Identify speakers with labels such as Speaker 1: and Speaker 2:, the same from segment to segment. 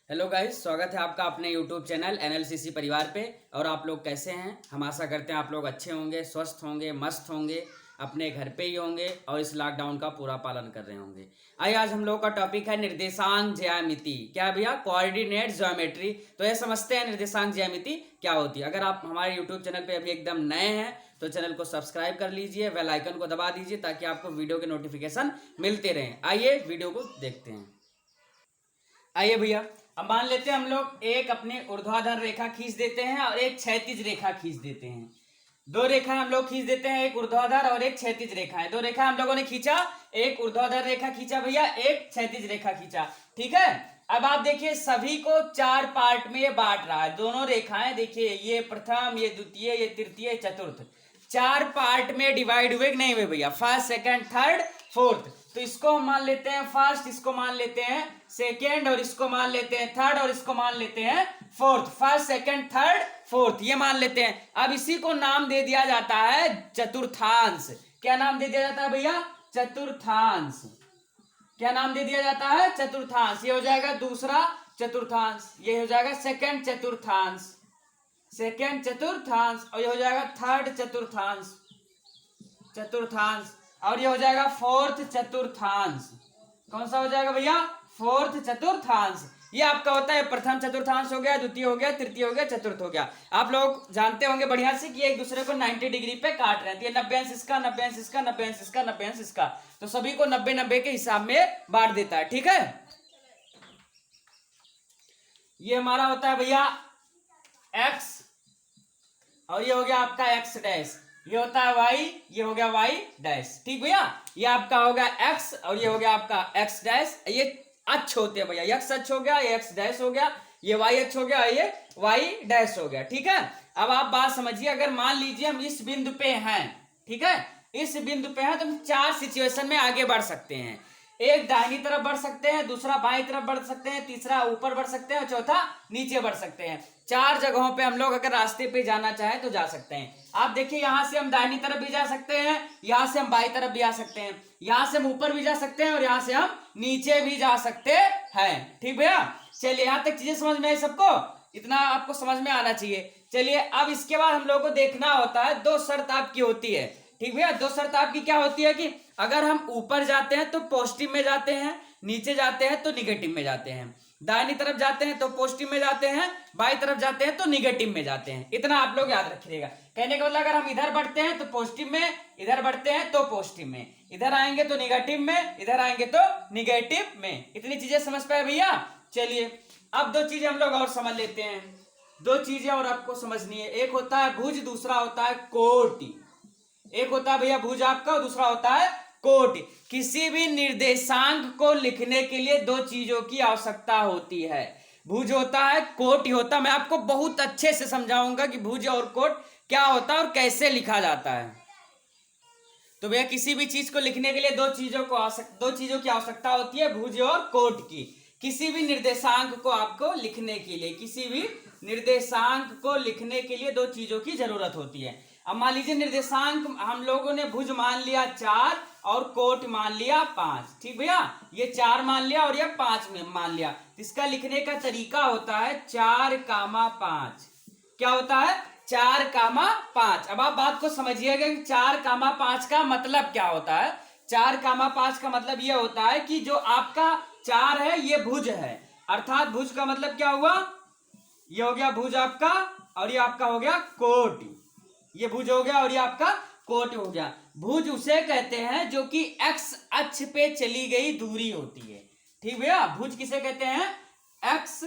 Speaker 1: Hello guys, स्वागत है आपका अपने यूट्यूब चैनल एनएलसीसी परिवार पे। और आप लोग कैसे हैं? हम आशा करते हैं आप लोग अच्छे होंगे, स्वस्थ होंगे, मस्त होंगे, अपने घर पे ही होंगे और इस लॉकडाउन का पूरा पालन कर रहे होंगे। आइए, आज हम लोग का टॉपिक है निर्देशांक ज्यामिति। क्या भैया? Coordinate geometry. तो ये समझते हैं निर्देशांक ज्यामिति क्या होती है। अगर आप हमारे यूट्यूब चैनल पे अभी एकदम नए हैं तो चैनल को सब्सक्राइब कर लीजिए, बेल आइकन को दबा दीजिए ताकि आपको वीडियो के नोटिफिकेशन मिलते रहें। आइए वीडियो को देखते हैं। आइए भैया, अब मान लेते हैं हम लोग एक अपने ऊर्ध्वाधर रेखा खींच देते हैं और एक क्षैतिज रेखा खींच देते हैं। दो रेखाएं हम लोग खींच देते हैं, एक ऊर्ध्वाधर और एक क्षैतिज रेखा है। दो रेखा हम लोगों ने खींचा, एक ऊर्ध्वाधर रेखा खींचा भैया, एक क्षैतिज रेखा खींचा। ठीक है। अब आप देखिए सभी को चार पार्ट में ये बांट रहा है। दोनों रेखाएं देखिए, ये प्रथम, ये द्वितीय, ये तृतीय, चतुर्थ, चार पार्ट में डिवाइड हुए नहीं हुए भैया, फर्स्ट, सेकंड, थर्ड, फोर्थ। तो इसको हम मान लेते हैं फर्स्ट, इसको मान लेते हैं सेकंड, और इसको मान लेते हैं थर्ड, और इसको मान लेते हैं fourth. First, second, third, fourth, ये मान लेते हैं। अब इसी को नाम दे दिया जाता है चतुर्थांश। क्या नाम दे दिया जाता है भैया? चतुर्थांश। क्या नाम दे दिया जाता है? चतुर्थांश। ये हो जाएगा दूसरा चतुर्थांश, ये हो जाएगा सेकंड चतुर्थांश, सेकंड चतुर्थांश, और ये हो जाएगा थर्ड चतुर्थांश, चतुर्थांश, और ये हो जाएगा फोर्थ चतुर्थांश। कौन सा हो जाएगा भैया? फोर्थ चतुर्थांश। ये आपका होता है प्रथम चतुर्थांश हो गया, द्वितीय हो गया, तृतीय हो गया, चतुर्थ हो गया। आप लोग जानते होंगे बढ़िया से कि एक दूसरे को 90 डिग्री पे काट रहे हैं। ये 90 अंश इसका, 90 अंश इसका, 90 अंश इसका, 90 अंश इसका, तो सभी को 90-90 के हिसाब में बांट देता है। ठीक है। ये हमारा होता है भैया एक्स, और ये हो गया आपका एक्स डैश। ये होता है वाई, ये हो गया वाई डैश। ठीक भैया। ये आपका हो गया एक्स और ये हो गया आपका एक्स डैश। ये अक्ष होते हैं भैया, एक्स अक्ष हो गया, ये एक्स डैश हो गया, ये वाई अक्ष हो गया, ये वाई डैश हो गया। ठीक है। अब आप बात समझिए, अगर मान लीजिए हम इस बिंदु पे हैं, ठीक है, इस बिंदु पे हैं, तो हम चार सिचुएशन में आगे बढ़ सकते हैं। एक दाहिनी तरफ बढ़ सकते हैं, दूसरा बाईं तरफ बढ़ सकते हैं, तीसरा ऊपर बढ़ सकते हैं और चौथा नीचे बढ़ सकते हैं। चार जगहों पे हम लोग अगर रास्ते पे जाना चाहें तो जा सकते हैं। आप देखिए, यहां से हम दाहिनी तरफ भी जा सकते हैं, यहां से हम बाईं तरफ भी आ सकते हैं, यहां से हम ऊपर भी जा सकते हैं और यहां से हम नीचे भी जा सकते हैं। ठीक भैया। चलिए, यहां तक चीजें समझ में आई सबको? इतना आपको समझ में आना चाहिए। चलिए, अब इसके बाद हम लोग को देखना होता है, दो शर्त आपकी होती है। ठीक भैया। दो शर्त आपकी क्या होती है कि अगर हम ऊपर जाते हैं तो पॉजिटिव में जाते हैं, नीचे जाते हैं तो निगेटिव में जाते हैं, दाहिनी तरफ जाते हैं तो पॉजिटिव में जाते हैं, बाईं तरफ जाते हैं तो निगेटिव में जाते हैं। इतना आप लोग याद रखिएगा। कहने का मतलब, अगर हम इधर बढ़ते हैं तो पॉजिटिव में, इधर बढ़ते हैं तो पॉजिटिव में, इधर आएंगे तो निगेटिव में, इधर आएंगे तो निगेटिव में। इतनी चीजें समझ पाए भैया? चलिए, अब दो चीजें हम लोग और समझ लेते हैं। दो चीजें और आपको समझनी है। एक होता है भुज, दूसरा होता है कोटि। एक होता है भैया भुज आपका, और दूसरा होता है कोटि। किसी भी निर्देशांक को लिखने के लिए दो चीजों की आवश्यकता होती है। भुज होता है, कोटि होता है। मैं आपको बहुत अच्छे से समझाऊंगा कि भुज और कोट क्या होता है और कैसे लिखा जाता है। तो भैया, किसी भी चीज को लिखने के लिए दो चीजों की आवश्यकता होती है, भुज और कोट की। किसी भी निर्देशांक को आपको लिखने के लिए, किसी भी निर्देशांक को लिखने के लिए दो चीजों की जरूरत होती है। अब मान लीजिए निर्देशांक हम लोगों ने भुज मान लिया 4 और कोट मान लिया 5। ठीक भैया। ये 4 मान लिया और ये 5 में मान लिया। इसका लिखने का तरीका होता है 4,5। क्या होता है? 4,5। अब आप बात को समझिएगा कि 4,5 का मतलब क्या होता है। 4,5 का मतलब यह होता है कि जो आपका 4 है ये भुज है, अर्थात भुज का मतलब क्या हुआ? ये हो गया भुज आपका, और ये आपका हो गया कोट। ये भुज हो गया और ये आपका कोट हो गया। भुज उसे कहते हैं जो कि एक्स अक्ष पे चली गई दूरी होती है। ठीक भैया। भुज किसे कहते हैं? एक्स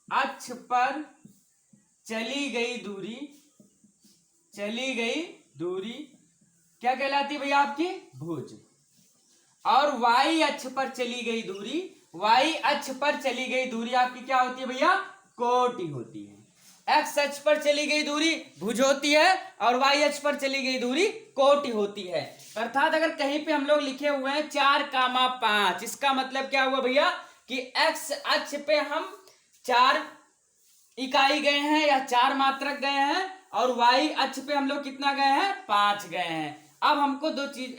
Speaker 1: अक्ष पर चली गई दूरी, चली गई दूरी क्या कहलाती है भैया? आपकी भुज। और वाई अक्ष पर चली गई दूरी, वाई अक्ष पर चली गई दूरी आपकी क्या होती है भैया? कोटि होती है। एक्स अक्ष पर चली गई दूरी भुज होती है और वाई अक्ष पर चली गई दूरी कोटि होती है। अर्थात अगर कहीं पे हम लोग लिखे हुए हैं 4,5, इसका मतलब क्या हुआ भैया कि एक्स अक्ष पे हम 4 इकाई गए हैं या 4 मात्रक गए हैं, और वाई अक्ष पे हम लोग कितना गए हैं? 5 गए हैं। अब हमको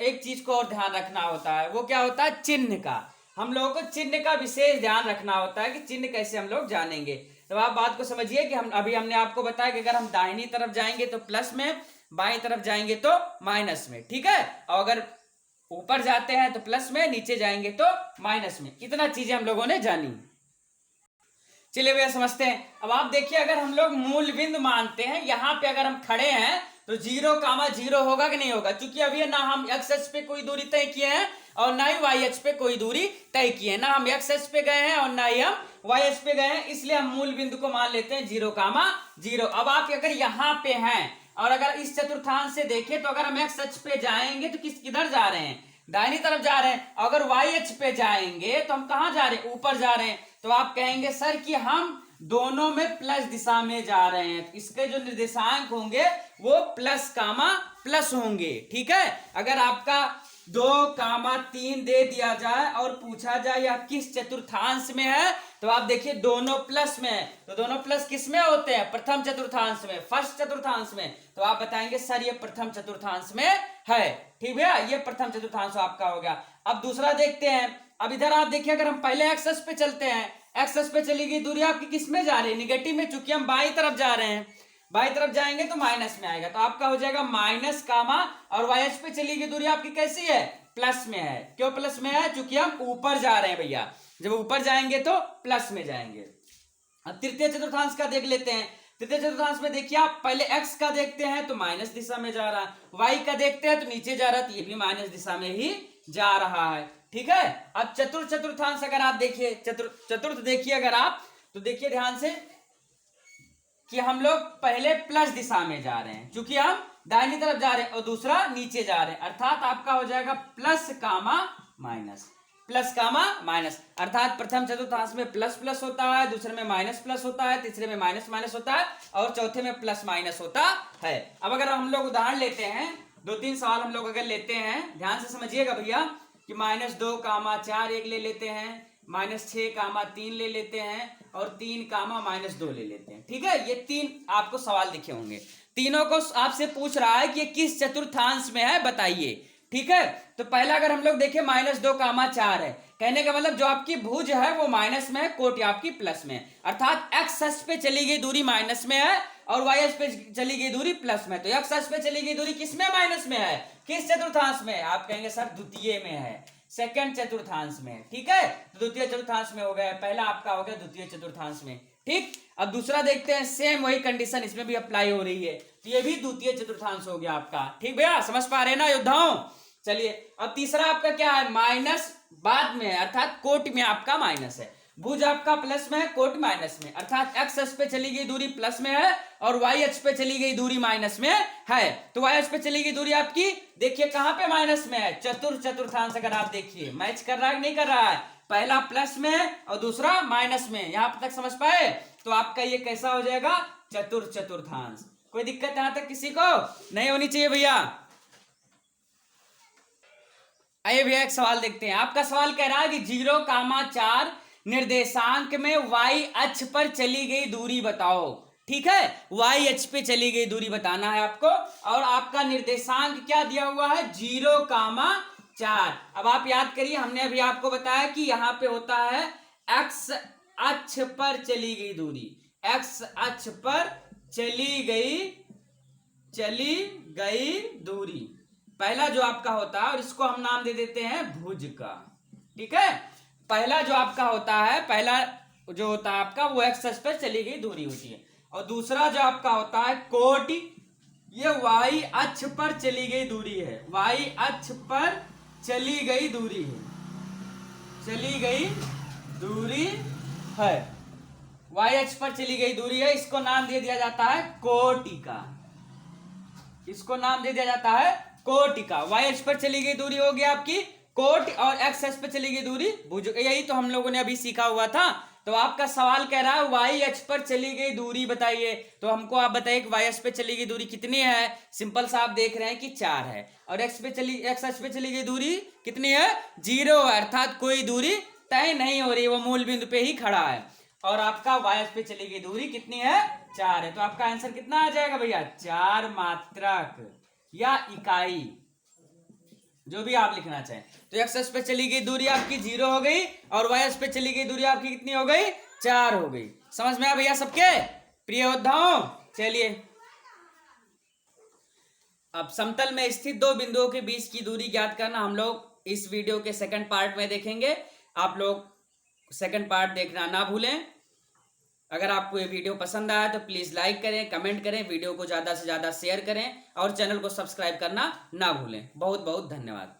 Speaker 1: एक चीज को और ध्यान रखना होता है। वो क्या होता है? चिन्ह का। हम लोगों को चिन्ह का विशेष ध्यान रखना होता है कि चिन्ह कैसे हम लोग जानेंगे। तो आप बात को समझिए कि हमने आपको बताया कि अगर हम दाहिनी तरफ जाएंगे तो प्लस में, बाईं तरफ जाएंगे तो माइनस में, ठीक है। और अगर ऊपर जाते हैं तो प्लस में, नीचे जाएंगे तो माइनस में। इतना चीजें हम लोगों ने जानी। चलिए भैया समझते हैं। अब आप देखिए, अगर हम लोग मूल बिंदु मानते हैं, यहाँ पे अगर हम खड़े हैं तो 0,0 होगा कि नहीं होगा, क्योंकि अभी ना हम एक्स अक्ष पे कोई दूरी तय किए हैं और ना ही वाई अक्ष पे कोई दूरी तय किए हैं। ना हम एक्स अक्ष पे गए हैं और ना ही हम वाई अक्ष पे गए हैं, इसलिए हम मूल बिंदु को मान लेते हैं 0,0। अब आप अगर यहाँ पे हैं और अगर इस चतुर्थांश से देखें तो अगर हम एक्स अक्ष पे जाएंगे तो किधर जा रहे हैं, दाहिनी तरफ जा रहे हैं। अगर वाई अक्ष पे जाएंगे तो हम कहाँ जा रहे हैं, ऊपर जा रहे हैं। तो आप कहेंगे सर कि हम दोनों में प्लस दिशा में जा रहे हैं, इसके जो निर्देशांक होंगे वो प्लस कामा प्लस होंगे, ठीक है। अगर आपका 2,3 दे दिया जाए और पूछा जाए यह किस चतुर्थांश में है, तो आप देखिए दोनों प्लस में है। तो दोनों प्लस किस में होते हैं, प्रथम चतुर्थांश में, फर्स्ट चतुर्थांश में। तो आप बताएंगे सर ये प्रथम चतुर्थांश में है, ठीक भैया, ये प्रथम चतुर्थांश आपका हो गया। अब दूसरा देखते हैं। अब इधर आप देखिए, अगर हम पहले एक्स अक्ष पे चलते हैं, एक्स अक्ष पे चली गई दूरी आपकी किस में जा रही है, निगेटिव में, चूंकि हम बाईं तरफ जा रहे हैं। बाईं तरफ जाएंगे तो माइनस में आएगा, तो आपका हो जाएगा माइनस कामा, और वाई अक्ष पे चली गई दूरी आपकी कैसी है, प्लस में है। क्यों प्लस में है, क्योंकि हम ऊपर जा रहे हैं भैया, जब ऊपर जाएंगे तो प्लस में जाएंगे। अब तृतीय चतुर्थांश का देख लेते हैं। तृतीय चतुर्थांश में देखिए, आप पहले एक्स का देखते हैं तो माइनस दिशा में जा रहा है, वाई का देखते हैं तो नीचे जा रहा है, तो ये भी माइनस दिशा में ही जा रहा है, ठीक है। अब चतुर्थांश अगर आप देखिए, चतुर्थ देखिए अगर आप, तो देखिए ध्यान से कि हम लोग पहले प्लस दिशा में जा रहे हैं, क्योंकि हम दाहिनी तरफ जा रहे हैं, और दूसरा नीचे जा रहे हैं, अर्थात आपका हो जाएगा plus comma minus, plus comma minus. अर्थात प्रथम चतुर्थांश में प्लस प्लस होता है, दूसरे में माइनस प्लस होता है, तीसरे में माइनस माइनस होता है, और चौथे में प्लस माइनस होता है। अब अगर हम लोग उदाहरण लेते हैं, 2-3 सवाल हम लोग अगर लेते हैं, ध्यान से समझिएगा भैया, कि -2,4 एक ले लेते हैं, -6,3 ले लेते हैं, और 3,-2 ले लेते हैं, ठीक है। ये 3 आपको सवाल दिखे होंगे, तीनों को आपसे पूछ रहा है कि किस चतुर्थांश में है बताइए, ठीक है। तो पहला अगर हम लोग देखें -2,4 है, कहने का मतलब जो आपकी भुज है वो माइनस में है, कोटि आपकी प्लस में है, अर्थात एक्स अक्ष पे चली गई दूरी माइनस में है और वाई अक्ष पे चली गई दूरी प्लस में। तो एक्स अक्ष पे चली गई दूरी किस में माइनस में है, किस चतुर्थांश में, आप कहेंगे सर द्वितीय में है, सेकंड चतुर्थांश में, ठीक है। तो द्वितीय चतुर्थांश में हो गया, पहला आपका हो गया द्वितीय चतुर्थांश में, ठीक। अब दूसरा देखते हैं, सेम वही कंडीशन इसमें भी अप्लाई हो रही है, तो ये भी द्वितीय चतुर्थांश हो गया आपका, ठीक भैया, समझ पा रहे हैं ना योद्धाओं। चलिए अब तीसरा आपका क्या है, माइनस बाद में है, अर्थात कोटि में आपका माइनस है, भुज आपका प्लस में है, कोटि माइनस में, अर्थात एक्स अक्ष पे चली गई दूरी प्लस में है और वाई अक्ष पे चली गई दूरी माइनस में है। तो वाई अक्ष पे चली गई दूरी आपकी देखिए कहां पे माइनस में है, चतुर्थांश अगर आप देखिए मैच कर रहा है नहीं कर रहा है, पहला प्लस में है और दूसरा माइनस में, यहां तक समझ पाए। तो आपका ये कैसा हो जाएगा, चतुर्थांश। कोई दिक्कत यहां तक किसी को नहीं होनी चाहिए भैया। आइए भैया एक सवाल देखते हैं। आपका सवाल कह रहा है कि 0,4 निर्देशांक में वाई अक्ष पर चली गई दूरी बताओ, ठीक है। वाई अक्ष पे चली गई दूरी बताना है आपको, और आपका निर्देशांक क्या दिया हुआ है, 0,4। अब आप याद करिए, हमने अभी आपको बताया कि यहां पे होता है एक्स अक्ष पर चली गई दूरी, एक्स अक्ष पर चली गई दूरी पहला जो आपका होता है, और इसको हम नाम दे देते हैं भुज का, ठीक है। पहला जो आपका होता है, पहला जो होता है आपका वो एक्स अक्ष पर चली गई दूरी होती है, और दूसरा जो आपका होता है कोटि, ये वाई अक्ष पर चली गई दूरी है, वाई अक्ष पर चली गई दूरी है, चली गई दूरी है, वाई अक्ष पर चली गई दूरी है, इसको नाम दे दिया जाता है कोटि का, इसको नाम दे दिया जाता है कोटि का। वाई अक्ष पर चली गई दूरी होगी आपकी कोटि, और एक्स अक्ष पर चली गई दूरी भुज, यही तो हम लोगों ने अभी सीखा हुआ था। तो आपका सवाल कह रहा है वाई अक्ष पर चली गई दूरी बताइए, तो हमको आप बताइए कि वाई अक्ष पे चली गई दूरी कितनी है। सिंपल सा आप देख रहे हैं कि 4 है, और एक्स अक्ष पे चली गई दूरी कितनी है, 0 है, अर्थात कोई दूरी तय नहीं हो रही, वो मूल बिंदु पे ही खड़ा है। और आपका वाई अक्ष पे चली गई दूरी कितनी है, 4 है। तो आपका आंसर कितना आ जाएगा भैया, 4 मात्रक या इकाई, जो भी आप लिखना चाहें। तो एक्स अक्ष पे चली गई दूरी आपकी 0 हो गई और वाई अक्ष पे चली गई दूरी आपकी कितनी हो गई, 4 हो गई। समझ में आया भैया सबके प्रिय योद्धाओं? चलिए अब समतल में स्थित दो बिंदुओं के बीच की दूरी ज्ञात करना हम लोग इस वीडियो के सेकंड पार्ट में देखेंगे। आप लोग सेकंड पार्ट देखना ना भूलें। अगर आपको ये वीडियो पसंद आया तो प्लीज लाइक करें, कमेंट करें, वीडियो को ज्यादा से ज्यादा शेयर करें और चैनल को सब्सक्राइब करना ना भूलें। बहुत बहुत धन्यवाद।